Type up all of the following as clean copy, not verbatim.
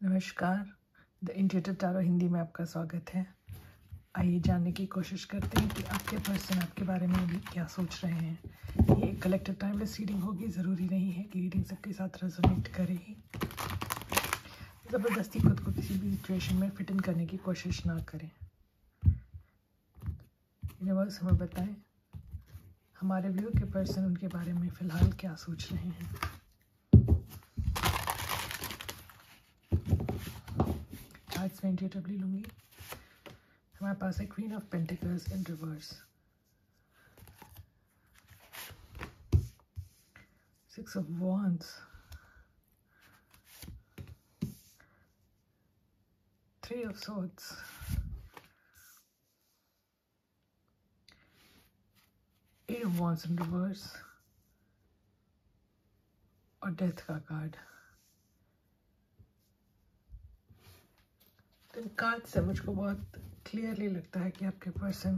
नमस्कार, the intuitive tarot Hindi में आपका स्वागत है। आइए जानने की कोशिश करते हैं कि आपके पर्सन आपके बारे में अभी क्या सोच रहे हैं। ये एक कलेक्टिव टाइमलेस रीडिंग होगी, ज़रूरी नहीं है कि रीडिंग सबके साथ रेजोनेट करे ही। ज़बरदस्ती खुद को किसी भी सिचुएशन में फिट इन करने की कोशिश ना करें। यूनिवर्स हमें बताएं हमारे व्यू के पर्सन उनके बारे में फ़िलहाल क्या सोच रहे हैं। कार्ड्स मैं इंट्यूटिवली लूँगी। हमारे पास है queen of pentacles in reverse, 6 of wands, 3 of swords, Eight of wands in reverse और डेथ का कार्ड। तो इन कार्ड से मुझको बहुत क्लियरली लगता है कि आपके पर्सन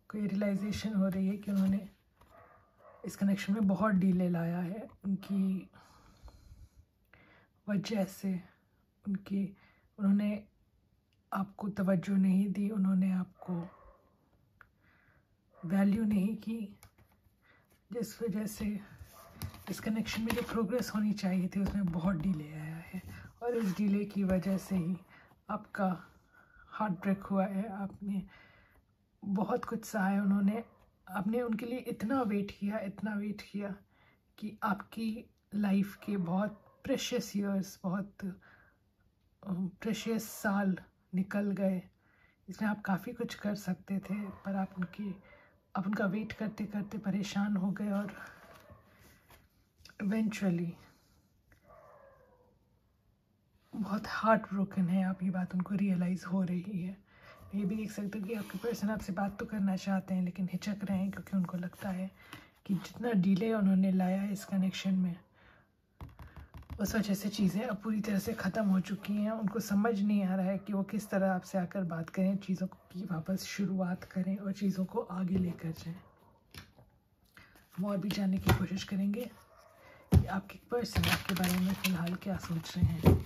को ये रियलाइजेशन हो रही है कि उन्होंने इस कनेक्शन में बहुत डिले लाया है। उनकी वजह से उन्होंने आपको तवज्जो नहीं दी, उन्होंने आपको वैल्यू नहीं की, जिस वजह से इस कनेक्शन में जो प्रोग्रेस होनी चाहिए थी उसमें बहुत डिले आया है। और इस डिले की वजह से ही आपका हार्ट ब्रेक हुआ है। आपने बहुत कुछ सहा है। आपने उनके लिए इतना वेट किया कि आपकी लाइफ के बहुत प्रेशियस ईयर्स, बहुत प्रेशियस साल निकल गए। इसमें आप काफ़ी कुछ कर सकते थे, पर आप उनका वेट करते करते परेशान हो गए और इवेंचुअली बहुत हार्ट ब्रोकन है आप। ये बात उनको रियलाइज़ हो रही है। ये भी देख सकते हो कि आपके पर्सन आपसे बात तो करना चाहते हैं लेकिन हिचक रहे हैं, क्योंकि उनको लगता है कि जितना डिले उन्होंने लाया है इस कनेक्शन में, उस वजह से चीज़ें अब पूरी तरह से ख़त्म हो चुकी हैं। उनको समझ नहीं आ रहा है कि वो किस तरह आपसे आकर बात करें, चीज़ों की वापस शुरुआत करें और चीज़ों को आगे लेकर जाएं। हम और भी जानने की कोशिश करेंगे कि आपके पर्सन आपके बारे में फ़िलहाल क्या सोच रहे हैं।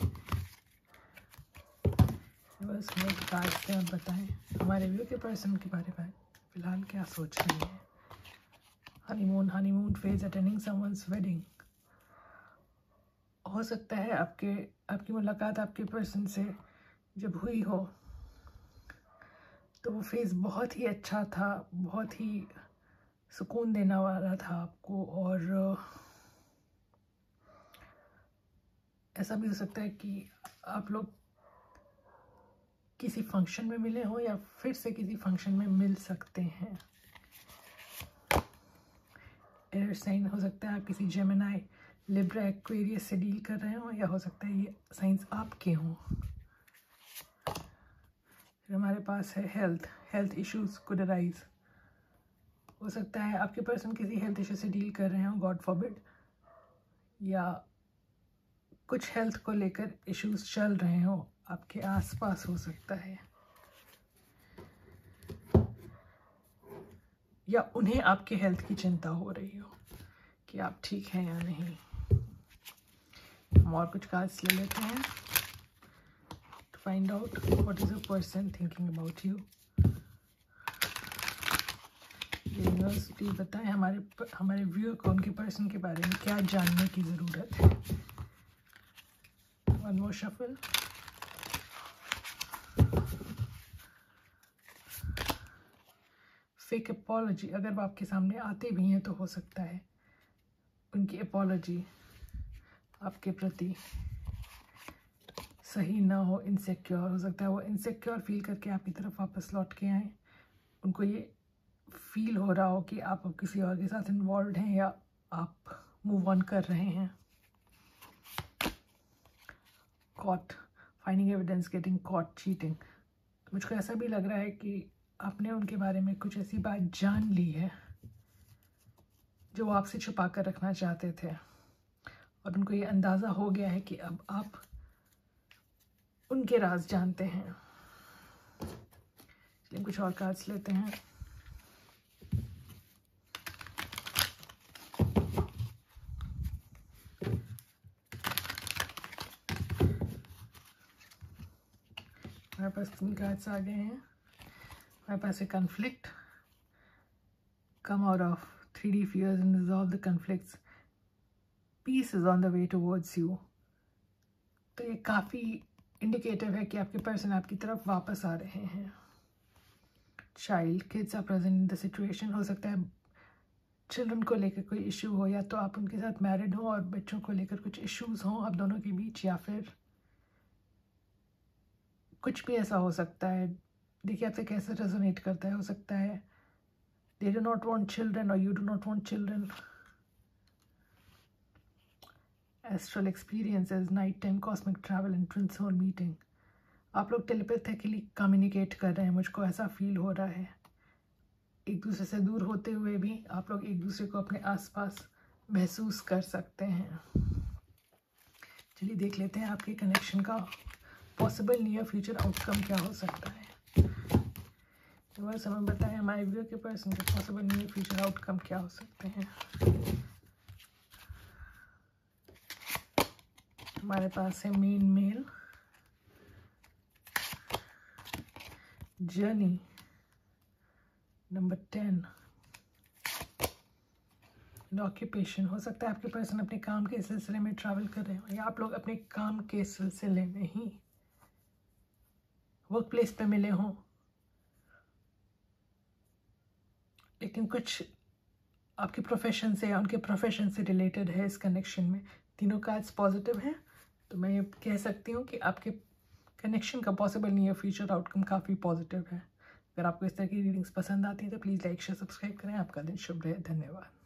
बस मेरे कार्ड से आप बताएं हमारे व्यू के पर्सन के बारे में फ़िलहाल क्या सोच रहे हैं। Honeymoon phase, attending someone's wedding. हो सकता है आपकी मुलाकात आपके पर्सन से जब हुई हो तो वो फेज़ बहुत ही अच्छा था, बहुत ही सुकून देने वाला था आपको। और ऐसा भी हो सकता है कि आप लोग किसी फंक्शन में मिले हो या फिर से किसी फंक्शन में मिल सकते हैं। एयर साइन हो सकता है आप किसी जेमिनी, लिब्रा, एक्वेरियस से डील कर रहे हो, या हो सकता है ये साइंस आपके हों। फिर हमारे पास है हेल्थ इश्यूज कुड अराइज। हो सकता है आपके पर्सन किसी हेल्थ इशू से डील कर रहे हो, गॉड फॉरबिड, या कुछ हेल्थ को लेकर इश्यूज चल रहे हो आपके आसपास, हो सकता है, या उन्हें आपके हेल्थ की चिंता हो रही हो कि आप ठीक हैं या नहीं। हम और कुछ कार्ड्स ले लेते हैं to find out what is a person thinking about you. Universe please बताएं हमारे व्यूअर को उनके पर्सन के बारे में क्या जानने की ज़रूरत है। One more shuffle. Fake apology. अगर वो आपके सामने आते भी हैं तो हो सकता है उनकी अपॉलॉजी आपके प्रति सही ना हो, इनसिक्योर हो सकता है। वो इनसिक्योर फील करके आपकी तरफ वापस लौट के आए। उनको ये फील हो रहा हो कि आप किसी और के साथ इन्वॉल्व हैं या आप मूव ऑन कर रहे हैं। Caught, finding evidence, getting caught, cheating. मुझको ऐसा भी लग रहा है कि आपने उनके बारे में कुछ ऐसी बात जान ली है जो वो आपसे छुपा कर रखना चाहते थे, और उनको ये अंदाज़ा हो गया है कि अब आप उनके राज जानते हैं। चलिए कुछ और कार्ड्स लेते हैं। हमारे पास 3 कार्ड्स आ गए हैं। हमारे पास है conflict, come out of 3D fears and resolve the conflicts, peace is on the way towards you। तो ये काफ़ी इंडिकेटिव है कि आपके पर्सन आपकी तरफ वापस आ रहे हैं। Child, kids are present in the situation. हो सकता है चिल्ड्रन को लेकर कोई इशू हो, या तो आप उनके साथ मैरिड हो और बच्चों को लेकर कुछ इश्यूज हों आप दोनों के बीच, या फिर कुछ भी ऐसा हो सकता है। देखिए आपसे कैसे रेजोनेट करता है। हो सकता है they do not want children और you do not want children. Astral experiences, night time cosmic travel and twin soul meeting. आप लोग टेलीपैथिकली कम्युनिकेट कर रहे हैं, मुझको ऐसा फील हो रहा है। एक दूसरे से दूर होते हुए भी आप लोग एक दूसरे को अपने आसपास महसूस कर सकते हैं। चलिए देख लेते हैं आपके कनेक्शन का पॉसिबल नियर फ्यूचर आउटकम क्या हो सकता है। तो बस हमें बताएं हमारे व्यूअर के पर्सन के पॉसिबल नियर फ्यूचर आउटकम क्या हो सकते हैं। हमारे पास है main male, journey number 10, occupation. हो सकता है आपके पर्सन अपने काम के सिलसिले में ट्रैवल कर रहे हो, या आप लोग अपने काम के सिलसिले में ही वर्क प्लेस पे मिले हों, लेकिन कुछ आपके प्रोफेशन से या उनके प्रोफेशन से रिलेटेड है इस कनेक्शन में। तीनों कार्ड्स पॉजिटिव हैं, तो मैं ये कह सकती हूँ कि आपके कनेक्शन का पॉसिबल नियर फ्यूचर आउटकम काफ़ी पॉजिटिव है। अगर आपको इस तरह की रीडिंग्स पसंद आती है तो प्लीज़ लाइक शेयर सब्सक्राइब करें। आपका दिन शुभ रहे। धन्यवाद।